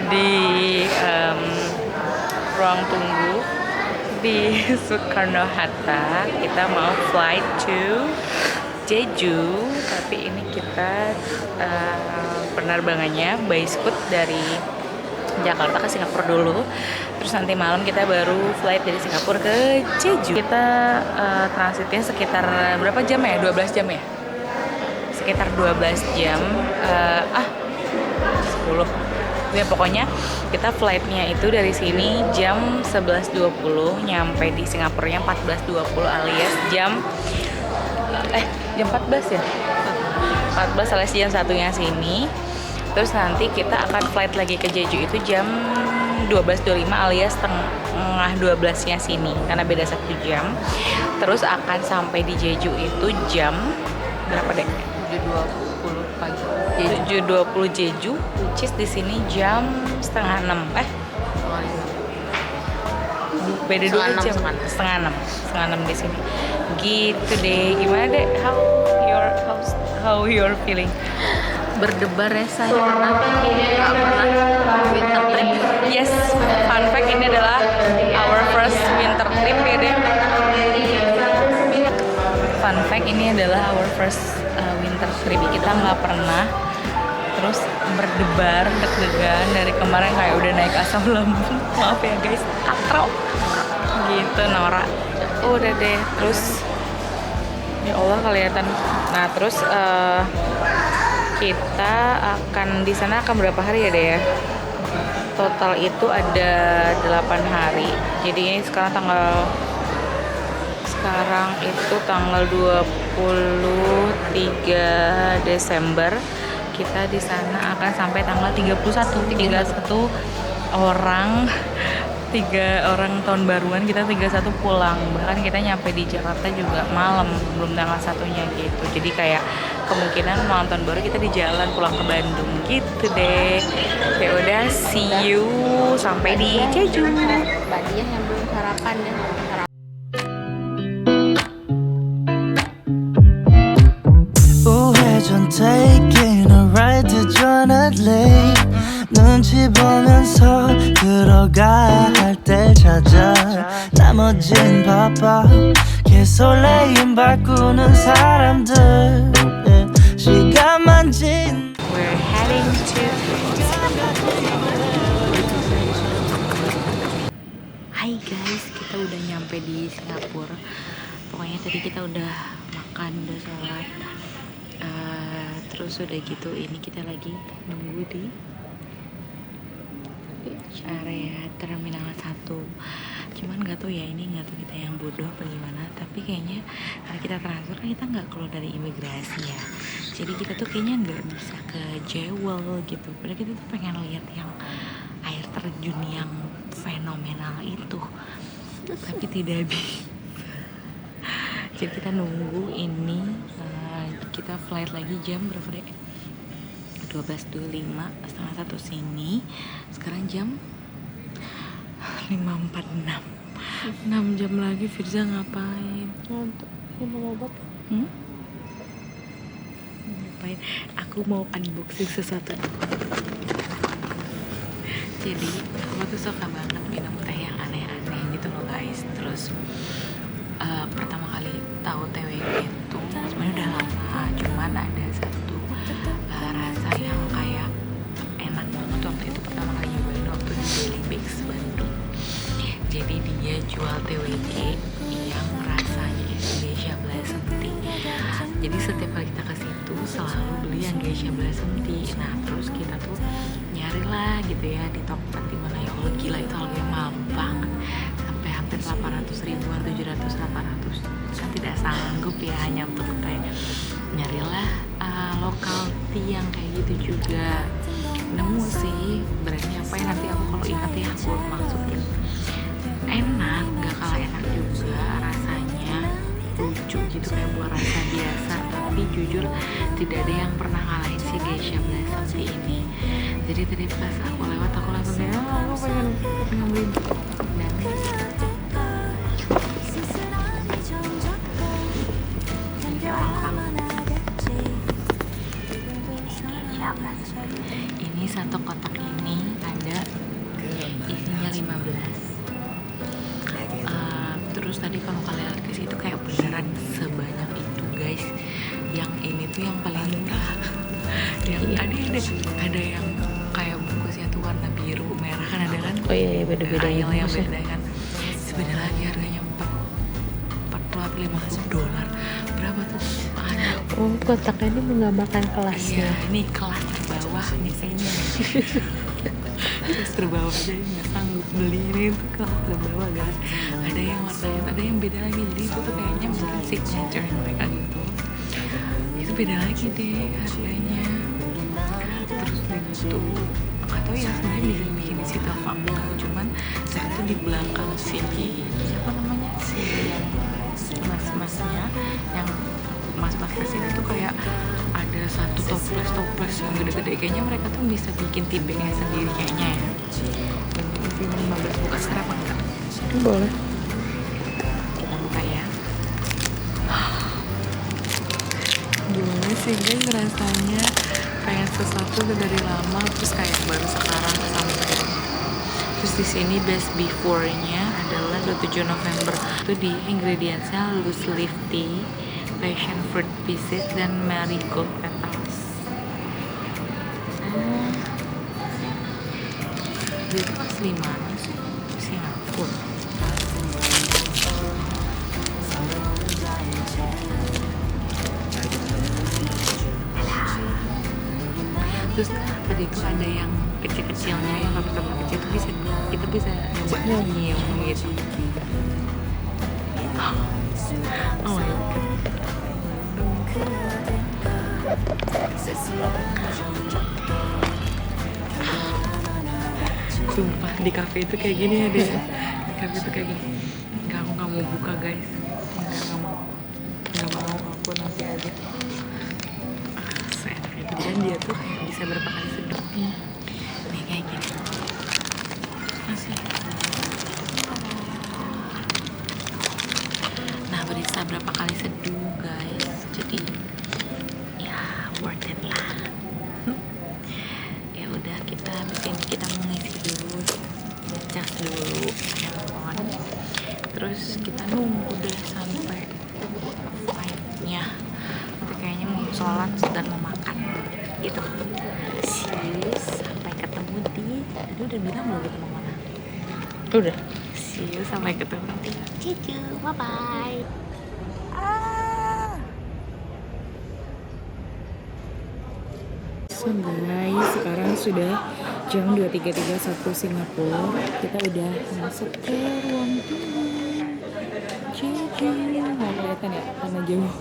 di ruang tunggu di Soekarno-Hatta. Kita mau flight to Jeju, tapi ini kita penerbangannya by Scoot dari Jakarta ke Singapura dulu. Terus nanti malam kita baru flight dari Singapura ke Jeju. Kita transitnya sekitar berapa jam ya? 12 jam ya? Sekitar 12 jam. 10. Ya pokoknya kita flightnya itu dari sini jam 11.20, nyampe di Singapuranya 14.20 alias jam 14 ya? 14 alias jam satunya sini. Terus nanti kita akan flight lagi ke Jeju itu jam 12.25 alias setengah 12-nya sini, karena beda 1 jam. Terus akan sampai di Jeju itu jam berapa deh? 7.20 pagi. 7.20 Jeju, which is di sini jam setengah 6. Beda 2 jam. Setengah 6 di sini. Gitu deh. Gimana deh? How you're feeling? Berdebar ya saya, kenapa nggak pernah winter trip. Yes, fun fact, ini adalah our first winter trip ya deh. Fun fact, ini adalah our first winter trip. Kita nggak pernah. Terus berdebar, deg-degan dari kemarin kayak udah naik asam lambung. Maaf ya guys, katro gitu Nora. Udah deh, terus ya Allah kelihatan. Nah terus kita akan di sana akan berapa hari ya deh ya? Total itu ada 8 hari. Jadi ini sekarang itu tanggal 23 Desember. Kita di sana akan sampai tanggal 31 orang. 3 orang tahun baruan, kita 31 pulang. Bahkan kita nyampe di Jakarta juga malam, belum tanggal 1-nya gitu. Jadi kayak kemungkinan malam tahun baru kita di jalan pulang ke Bandung gitu deh. Ya udah, see you sampai di Jeju. Mbak Diah yang belum sarapan ya. Taking a ride to Jonah Lake 눈치 보면서 들어가야 할 때 찾아 나머진 바빠 개설레임 바꾸는 사람들 시간만 진 We're heading to Hai guys, kita udah nyampe di Singapura. Pokoknya tadi kita udah makan, udah sholat. Terus udah gitu, ini kita lagi nunggu di area Terminal 1. Cuman nggak tahu ya, ini nggak tahu kita yang bodoh apa gimana, tapi kayaknya karena kita transfer kan kita nggak keluar dari imigrasi ya, jadi kita tuh kayaknya nggak bisa ke Jewel gitu. Padahal kita tuh pengen lihat yang air terjun yang fenomenal itu, tapi tidak bisa. Jadi kita nunggu ini. Kita flight lagi jam berapa deh? 12.25, setengah 1 sini. Sekarang jam 5.46. 6 jam lagi Firza ngapain? Minum obat. Ngapain? Aku mau unboxing sesuatu. Jadi aku tuh suka banget minum teh yang aneh-aneh gitu loh guys. Terus pertama kali tahu TWG itu sebenarnya udah lama, cuman ada satu rasa yang kayak enak banget waktu itu pertama kali nyobain waktu di Daily Bakes Bandung. Jadi dia jual TWG yang rasanya Geisha Blossom Tea. Jadi setiap kali kita ke situ selalu beli yang Geisha Blossom Tea. Nah terus kita tuh nyari lah gitu ya di Tokped, dimana ya Allah gila itu harganya mahal banget, sampai hampir 800 ribuan, 700, 800. Saya tidak sanggup ya hanya untuk kayak nyarilah lokal tea yang kayak gitu juga. Nemu sih brandnya apa ya, nanti aku kalau ingat ya aku masukin. Enak, gak kalah enak juga, rasanya lucu gitu kayak buah rasa biasa, tapi jujur tidak ada yang pernah ngalahin si Geisha Blossom Tea ini. Jadi tadi pas aku lewat aku langsung bilang, aku pengen beli. Dan Geisha Blossom Ini satu kotak ini ada isinya 15. Terus tadi kalau kalian lihat ke situ kayak beneran sebanyak itu guys. Yang ini tuh yang paling murah. Yang ada yang kayak bungkusnya tuh warna biru merah kan ada kan? Oh iya, beda-beda yang ya, beda kan. Beda lagi harganya $40-50. Berapa tuh? Ada. Oh, kotaknya ini menggambarkan kelasnya. Iya, ini kelas terbawah nih kayaknya. Kelas terbawah aja nggak sanggup beli ini tuh kelas terbawah guys. Ada yang warnanya, ada yang beda lagi. Jadi itu tuh kayaknya mungkin signature mereka gitu. Itu beda lagi deh harganya. Terus itu atau ya sebenarnya bisa bikin di situ apa enggak, cuman saya tuh di belakang sini siapa namanya si yang mas-masnya yang mas-mas kesini tuh kayak ada satu toples yang gede-gede, kayaknya mereka tuh bisa bikin tipenya sendiri kayaknya ya. Dan ini 15 buka sekarang apa enggak? Boleh. Kita buka ya. Gimana sih guys rasanya, pengen sesuatu udah dari lama terus kayak baru sekarang sampai. Terus di sini best before-nya adalah 27 November. Itu di ingredientsnya loose leaf tea, passion fruit pieces, dan marigold petals. Dia tuh asli mana sih? Singapura. Terus tadi itu ada yang kecil-kecilnya, yang kapsul kecil itu kita bisa nyoba nyium gitu. Oh my god. Sumpah di kafe itu kayak gini ya deh. Di kafe itu kayak gini. Aku nggak mau buka guys. Nggak mau aku nanti aja. Seenak itu, dan dia tuh kayak bisa berapa kali seduh. Nih kayak gini. Masih. Nah berisa berapa kali seduh guys. Jadi ya worth it lah. Ya udah kita mau ngisi dulu, ngecas dulu handphone. Terus kita nunggu deh sampai flight-nya. Nanti kayaknya mau sholat dan mau makan gitu. See you, sampai ketemu di. Tadi udah bilang belum ketemu mana? Udah. See you, sampai ketemu di. Cicu, bye bye. So guys, sekarang sudah jam 23.31 Singapura. Kita udah masuk ke ruang tunggu. Cici, nggak kelihatan ya karena jauh.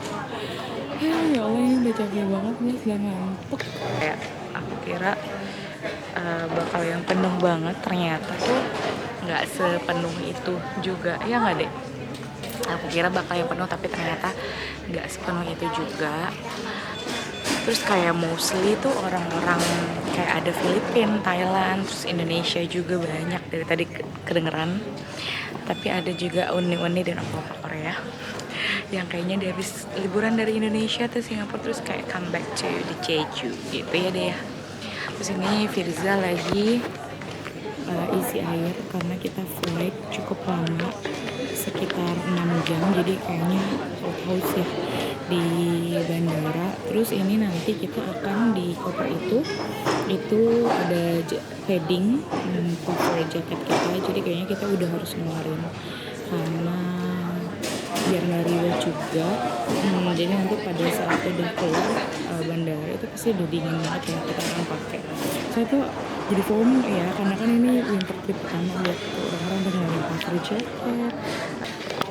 Ya Allah, ini udah capek banget nih, sudah ngantuk. Kayak aku kira bakal yang penuh banget, ternyata tuh nggak sepenuh itu juga, ya nggak deh. Aku kira bakal yang penuh tapi ternyata nggak sepenuh itu juga. Terus kayak mostly tuh orang-orang kayak ada Filipina, Thailand, terus Indonesia juga banyak dari tadi kedengeran. Tapi ada juga uni-uni dan apa-apa Korea yang kayaknya dia habis liburan dari Indonesia tuh Singapura, terus kayak come back to di Jeju gitu ya deh ya. Terus ini Firza lagi isi air karena kita flight cukup lama, sekitar 6 jam, jadi kayaknya haus ya di bandara. Terus ini nanti kita akan di koper itu ada padding cover jaket kita, jadi kayaknya kita udah harus ngeluarin karena biar nggak riwet juga. Jadi nanti pada saat udah keluar bandara itu pasti udah dingin banget ya, kita akan pakai. Saya tuh jadi FOMO ya, karena kan ini winter trip pertama buat orang-orang udah ngeluarin cover jaket.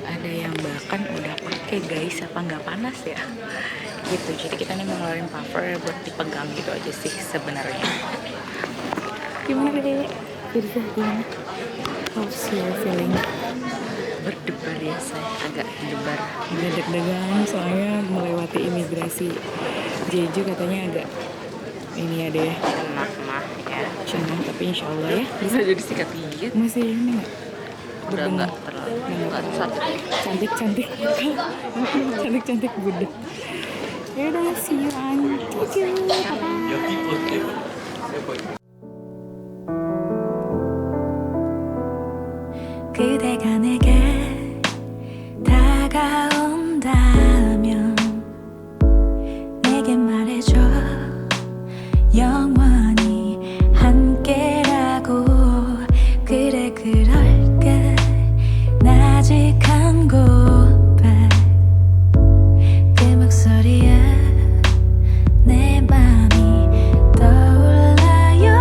Ada yang bahkan udah pakai guys, apa nggak panas ya gitu. Jadi kita nih mau ngeluarin puffer buat dipegang gitu aja sih sebenarnya. Gimana deh? Firza, gimana? How's your feeling? Berdebar ya, saya agak debar. Udah deg-degan soalnya melewati imigrasi Jeju, katanya agak ini ya deh, Lemah ya. cuma tapi insya Allah ya Bisa jadi sikat gigit. masih ini nggak Udah nggak terlalu nggak sakit. cantik cantik budak. Ya udah, see you on Jeju, bye. 그대가 내게 다가온다면 내게 말해줘 영원히 함께라고 그래 그럴까 나직한 고백 그 목소리에 내 맘이 떠올라요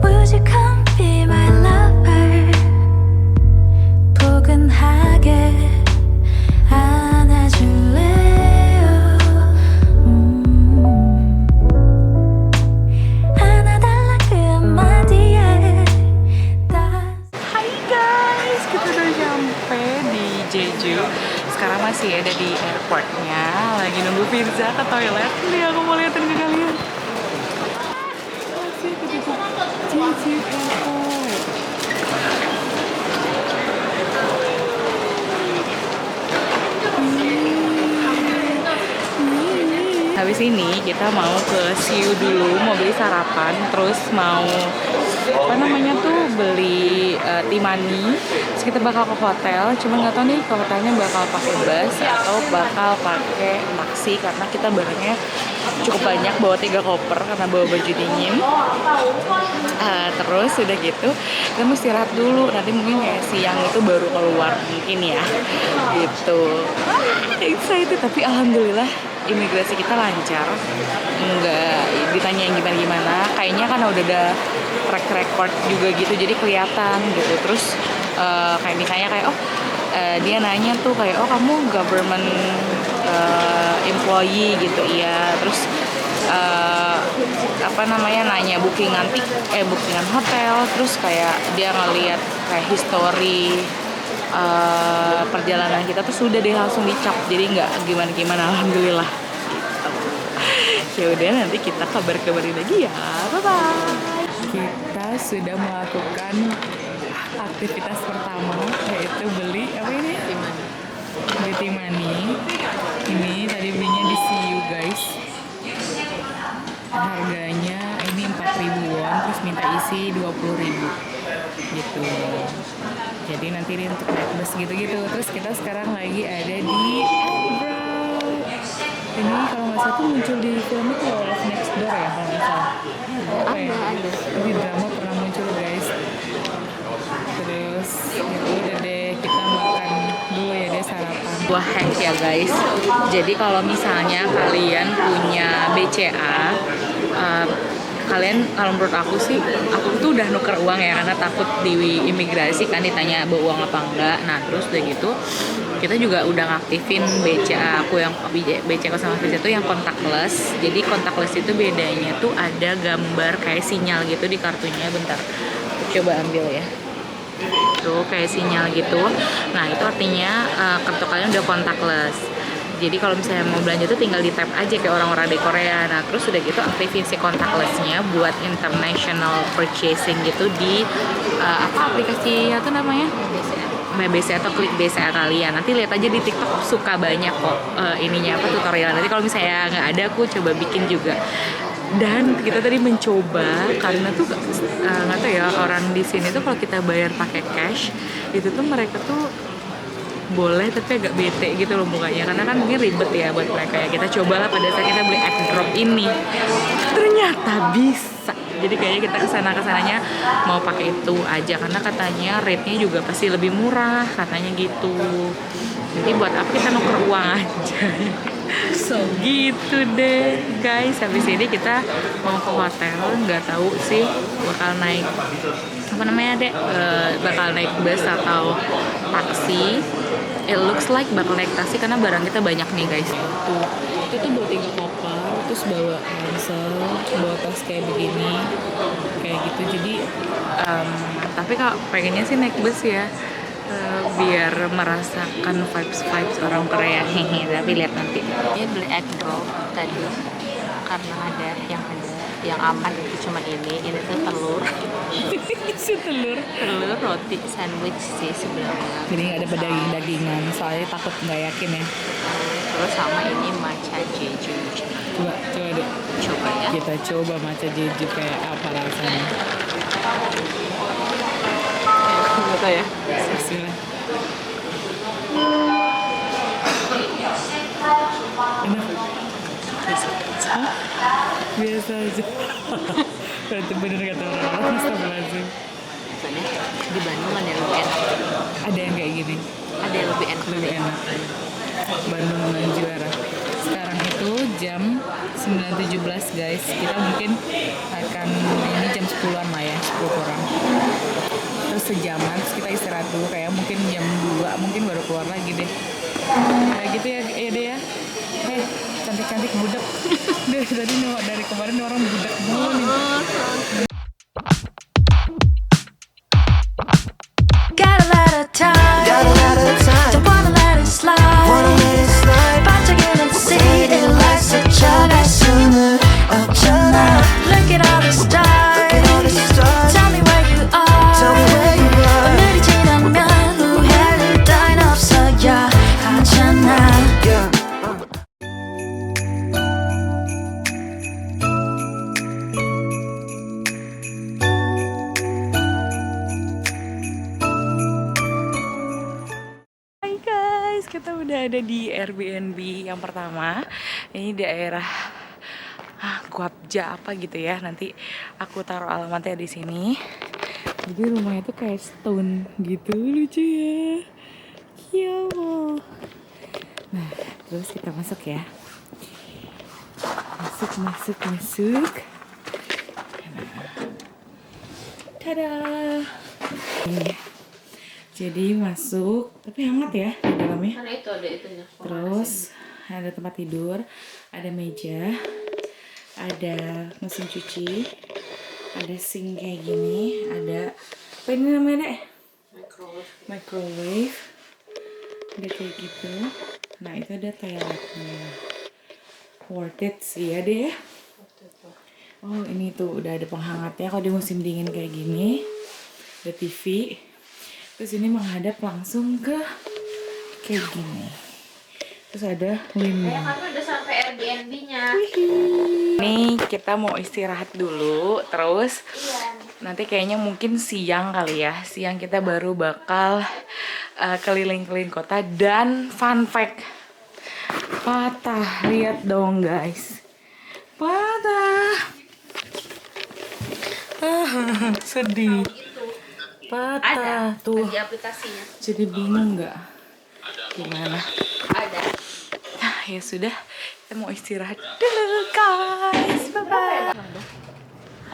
Would you come be my lover 포근하게 안아줄래요 안아달라 그 한마디에 Hai guys, kita udah nyampe di Jeju. Sekarang masih ada di airportnya, lagi nunggu Firza ke toilet. Nih aku mau liatin ke kalian. Masih di Jeju Airport. Habis ini kita mau ke Siu dulu, mau beli sarapan, terus mau apa namanya tuh beli timani. Terus kita bakal ke hotel, cuma nggak tahu nih ke hotelnya bakal pakai bus atau bakal pakai taksi karena kita barangnya cukup banyak, bawa 3 koper karena bawa baju dingin. Terus udah gitu kita mau istirahat dulu, nanti mungkin kayak siang itu baru keluar mungkin ya gitu. Excited, tapi alhamdulillah imigrasi kita lancar, nggak ditanya yang gimana-gimana. Kayaknya kan udah ada track record juga gitu, jadi kelihatan gitu. Terus kayak misalnya kayak dia nanya tuh kayak kamu government employee gitu ya. Terus apa namanya nanya bookingan hotel. Terus kayak dia ngeliat kayak history perjalanan kita tuh sudah deh langsung dicap, jadi nggak gimana-gimana, alhamdulillah. Ya udah, nanti kita kabarin lagi ya, bye bye. Kita sudah melakukan aktivitas pertama, yaitu beli apa ini? Beli timani. Ini tadi belinya di Siu guys. Harganya ini 4.000 won, terus minta isi 20.000 gitu. Jadi nanti ini untuk naik bus gitu-gitu. Terus kita sekarang lagi ada di Eyebrow. Ini kalau nggak salah tuh muncul di film itu Love Next Door ya kalau nggak salah. Ada. Di drama pernah muncul guys. Terus ya udah deh, kita makan dulu ya deh, sarapan. Buah hack ya guys. Jadi kalau misalnya kalian punya BCA, kalian, kalau menurut aku sih, aku tuh udah nuker uang ya karena takut di imigrasi kan ditanya bawa uang apa enggak. Nah terus udah gitu kita juga udah ngaktifin BCA aku, yang BCA aku sama Visa itu yang contactless. Jadi contactless itu bedanya tuh ada gambar kayak sinyal gitu di kartunya. Bentar, coba ambil ya. Tuh kayak sinyal gitu. Nah itu artinya kartu kalian udah contactless. Jadi kalau misalnya mau belanja tuh tinggal di tap aja kayak orang-orang di Korea. Nah terus udah gitu aktifin si contactless-nya buat international purchasing gitu di apa aplikasinya tuh namanya? BCA atau klik BCA kalian. Nanti lihat aja di TikTok, suka banyak kok ininya apa tutorial. Nanti kalau misalnya nggak ada, aku coba bikin juga. Dan kita tadi mencoba karena tuh nggak tahu ya, orang di sini tuh kalau kita bayar pakai cash itu tuh mereka tuh boleh tapi agak bete gitu loh mukanya, karena kan mungkin ribet ya buat mereka ya. Kita cobalah pada saat kita beli AirDrop ini, ternyata bisa. Jadi kayaknya kita kesananya mau pakai itu aja karena katanya rate-nya juga pasti lebih murah katanya gitu. Jadi buat apa kita nuker uang aja. So gitu deh guys. Habis ini kita mau ke hotel, nggak tahu sih bakal naik apa namanya deh, bakal naik bus atau taksi. It looks like bakal naik taksi karena barang kita banyak nih guys. Tuh, itu tuh bawa 3 koper, terus bawa ransel, bawa tas kayak begini, kayak gitu. Jadi tapi kalau pengennya sih naik bus ya, biar merasakan vibes orang Korea. Hehe, tapi lihat nanti. Dia beli egg roll tadi karena ada yang aman itu cuma ini tuh telur. telur roti sandwich sih sebenarnya. Jadi nggak ada daging-dagingan, soalnya takut nggak yakin ya. Terus sama ini matcha Jeju. Coba deh. Coba ya. Kita coba matcha jeju kayak apa rasanya. Nggak tahu ya. Bismillah. Enak. Hah? Biasa aja. Berarti bener kata orang-orang. Astagfirullahaladzim. Soalnya di Bandung ada yang lebih enak. Ada yang kayak gini. Ada yang lebih enak. Lebih enak. Bandung menang juara. Sekarang itu jam 9.17 guys. Kita mungkin akan ini jam 10-an lah ya, 10 kurang. Terus sejaman terus kita istirahat dulu kayak mungkin jam 2 mungkin baru keluar lagi deh. Kayak gitu ya deh ya. Hei, cantik-cantik budak. dari kemarin orang budak mulu nih. Got a lot of time, Got a lot of time. don't wanna let it Wanna slide. let it slide. 반짝이는 city lights 스쳐갈 수는 없잖아. Look at all the stars, Look at all the stars. tell me where you Tell me where are. you are. 오늘이 지나면 후회할 따윈 없어야 하잖아. Yeah. Hai guys, kita udah ada di Airbnb yang pertama. Ini daerah Guapja apa gitu ya. Nanti aku taruh alamatnya di sini. Jadi rumahnya tuh kayak stone gitu, lucu ya. Kiao. Nah, terus kita masuk ya. Masuk. Tada. Ini. Jadi masuk, tapi hangat ya di dalamnya. Karena itu ada itunya. Terus ada tempat tidur, ada meja, ada mesin cuci, ada sink kayak gini, ada apa ini namanya dek? Microwave. Ada kayak gitu. Nah itu ada toiletnya. Worth it sih ya deh. Oh ini tuh udah ada penghangatnya kalau di musim dingin kayak gini. Ada TV. Terus ini menghadap langsung ke kayak gini. Terus ada windmill. Kami udah sampai Airbnb-nya. Nih kita mau istirahat dulu. Terus nanti kayaknya mungkin siang kali ya. Siang kita baru bakal keliling-keliling kota. Dan fun fact, patah. Lihat dong guys, patah. Sedih. Patah tuh. Di aplikasinya. Jadi bingung nggak gimana? Ada. Nah ya sudah, kita mau istirahat dulu guys. Bye bye.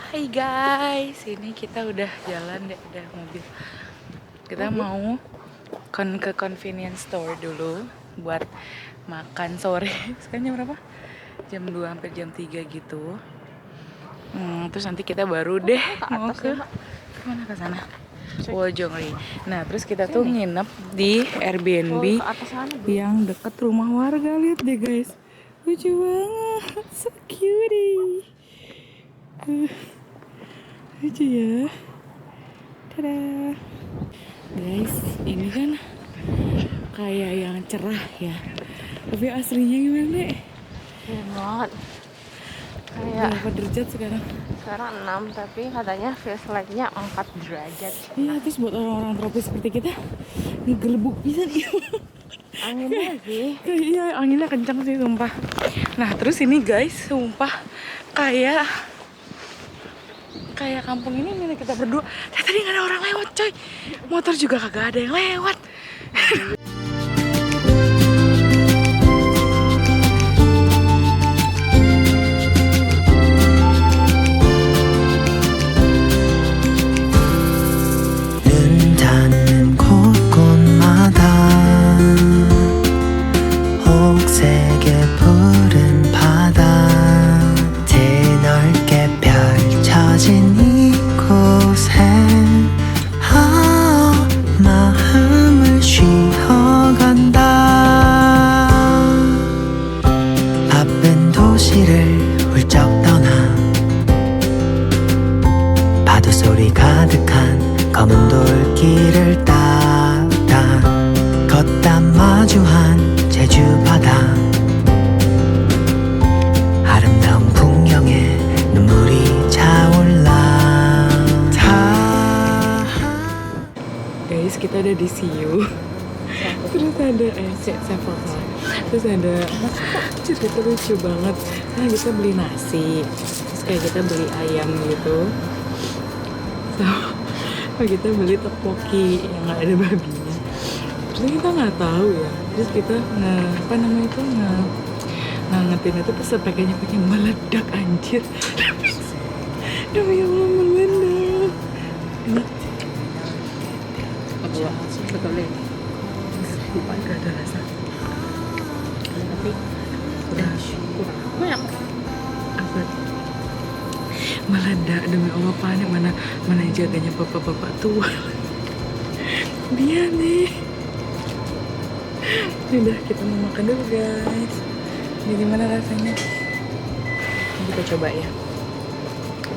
Hai guys, ini kita udah jalan deh, udah mobil. Kita mau ke convenience store dulu buat makan sore. Sekarang jam berapa? Jam 2 sampai jam 3 gitu. Terus nanti kita baru deh mau ke mana, ke sana. Wojongri. Nah, terus kita tuh nginep di Airbnb yang deket rumah warga. Lihat deh guys, lucu banget, so cutie. Lucu ya. Tada. Guys, ini kan kayak yang cerah ya. Tapi aslinya gimana deh? Keren banget. Kayak Berapa derajat sekarang? sekarang 6 tapi katanya feels like-nya 4 derajat. Iya, terus buat orang-orang tropis seperti kita ngegelebuk bisa nih. Anginnya sih. Iya, anginnya kencang sih sumpah. Nah, terus ini guys, sumpah kayak kampung ini milik kita berdua. Tadi nggak ada orang lewat, coy. Motor juga kagak ada yang lewat. 눈 닿는 곳곳마다 혹색의 푸른 바다 드넓게 펼쳐진 이곳에 마음을 쉬어 di Siu. Terus ada Sevel. Terus ada cerita lucu banget. Nah kita beli nasi, terus kayak kita beli ayam gitu. Sama kita beli tteokbokki yang nggak ada babinya. Terus kita nggak tahu ya. Terus kita ngangetin itu pas pakainya pakai meledak anjir. Demi Allah meledak. Enak. Betul deh. Lupa gak ada rasa. Tapi udah kurang banyak. Apa? Meledak demi Allah, panik mana jaganya bapak-bapak tua. Dia nih. Udah kita mau makan dulu guys. Ini gimana rasanya? Ini kita coba ya.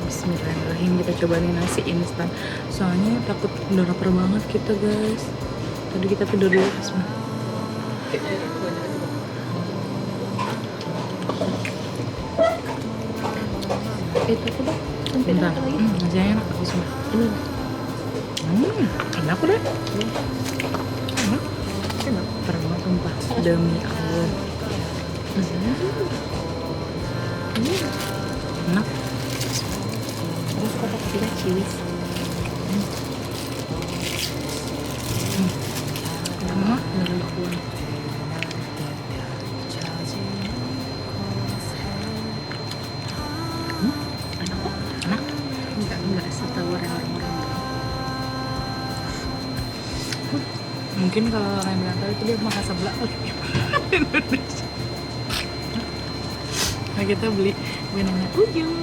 Bismillahirrahmanirrahim. Kita coba nih nasi instan. Soalnya takut udah lapar banget kita guys. Tadi kita tidur dulu. Bismillah. Itu aku dah. Bentar. Nasi enak. Bismillah. Enak udah. Enak. Parah banget sumpah. Demi Allah. Enak. Terus kata kita ciwis. Enak. Enak kok. Enak. Enggak setawar yang orang-orang. Mungkin kalau orang yang bilang tahu itu dia makan sebelah Indonesia. Nah kita beli benangnya ujung.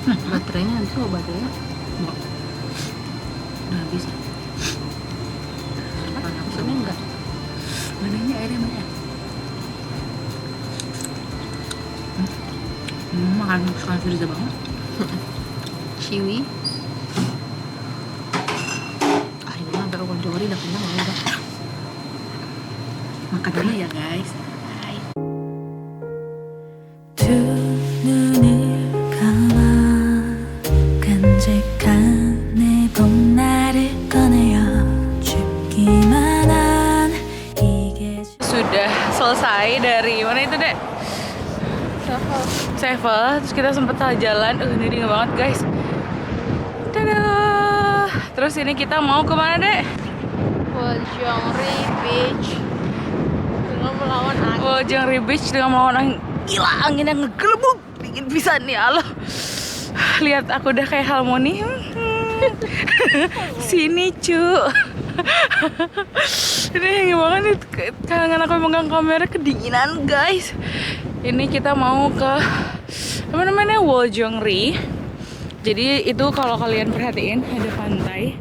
Nah, baterainya habis loh, baterainya. Enggak. Udah habis. Maksudnya enggak. Benangnya airnya banyak. Makan sekali Firza banget. Ciwi. Ini mah sampai orang Johor udah kenyang loh udah. Makan dulu ya guys. Hai. 두 눈을 감아 깜찍한 내 봄날을 꺼내어 춥기만 한 이게 Sudah selesai dari mana itu dek? Sevel. Terus kita sempet jalan. Ini dingin banget guys. Dadah. Terus ini kita mau kemana dek? Wojongri Beach dengan melawan angin. Wojongri Beach dengan melawan angin. Gila, angin yang ngegelembung. Dingin bisa nih Allah. Lihat aku udah kayak Harmoni. Sini cu. Ini dingin banget nih. Tangan aku megang kamera kedinginan guys. Ini kita mau ke apa namanya, Wojongri. Jadi itu kalau kalian perhatiin ada pantai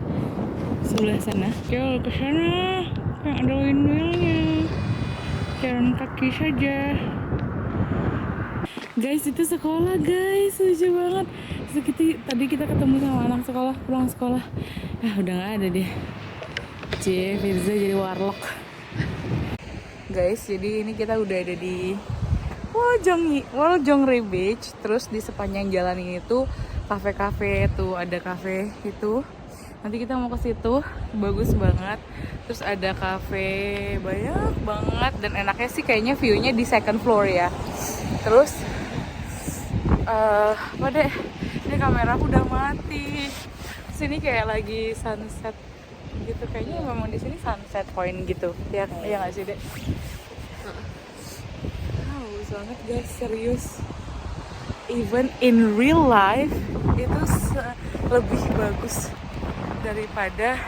sebelah sana. Yuk ke sana, yang ada windmillnya. Jalan kaki saja. Guys itu sekolah guys, lucu banget. Tadi kita ketemu sama anak sekolah pulang sekolah. Udah nggak ada deh. Firza jadi warlock. Guys, jadi ini kita udah ada di Wojongri Beach. Terus di sepanjang jalan ini tuh kafe-kafe tuh, ada kafe itu. Nanti kita mau ke situ, bagus banget. Terus ada kafe banyak banget dan enaknya sih kayaknya view-nya di second floor ya. Terus apa deh? Ini kamera aku udah mati. Sini kayak lagi sunset gitu, kayaknya memang di sini sunset point gitu. Ya nggak sih dek? Bagus banget guys, serius. Even in real life itu lebih bagus daripada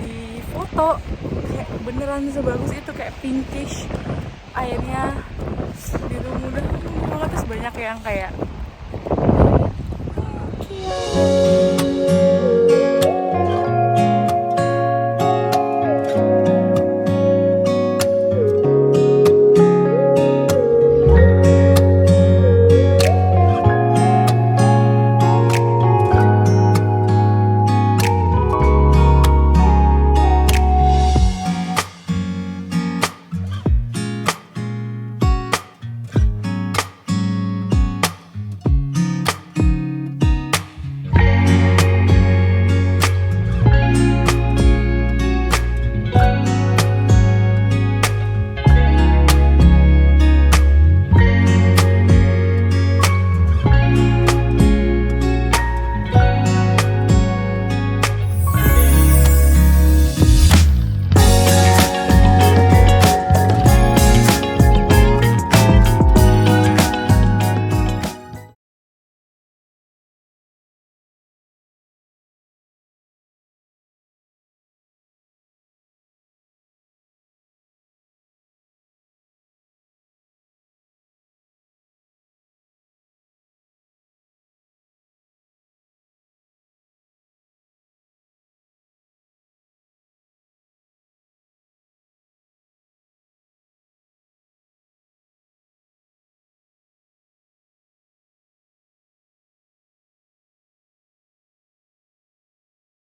di foto. Kayak beneran sebagus itu, kayak pinkish, airnya biru muda banget. Terus banyak yang kayak